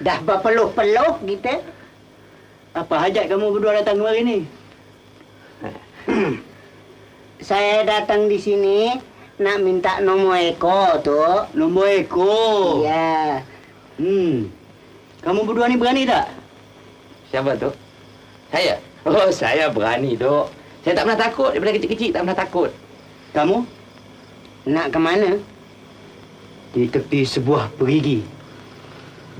Dah berpeluh-peluh kita. Apa hajat kamu berdua datang kemari ni? Saya datang di sini nak minta nombor ekor, Tok. Nombor ekor? Ya. Kamu berdua ni berani tak? Siapa tu? Saya? Oh, saya berani, Dok. Saya tak pernah takut. Daripada kecil-kecil tak pernah takut. Kamu? Nak ke mana? Di tepi sebuah perigi.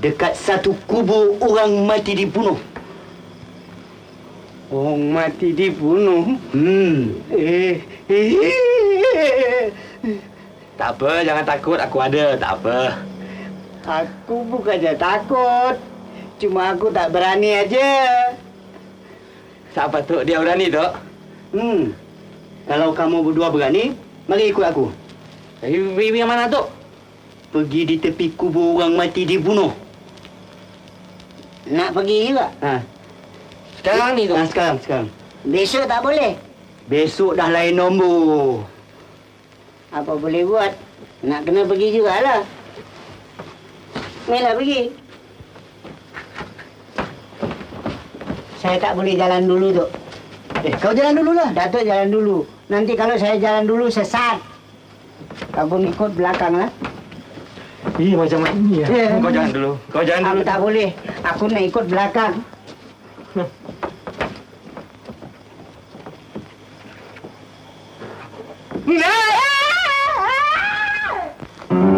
Dekat satu kubur orang mati dibunuh. Orang mati dibunuh? Tak apa, jangan takut. Aku ada. Tak apa. Aku bukannya takut. Cuma aku tak berani aja. Siapa tu? Dia berani, Dok. Kalau kamu berdua berani, mari ikut aku. Pergi yang mana, Dok? Pergi di tepi kubur orang mati dibunuh. Nak pergi juga? Sekarang ni, Dok. Sekarang. Besok tak boleh? Besok dah lain nombor. Apa boleh buat? Nak kena pergi jugalah. Marilah pergi. Saya tak boleh jalan dulu, Dok. Kau jalan dululah. Datuk jalan dulu. Nanti kalau saya jalan dulu sesat. Kau ikut belakang lah. Macam ini ya. Kau jangan dulu. Aku tak boleh. Aku nak ikut belakang. Nah!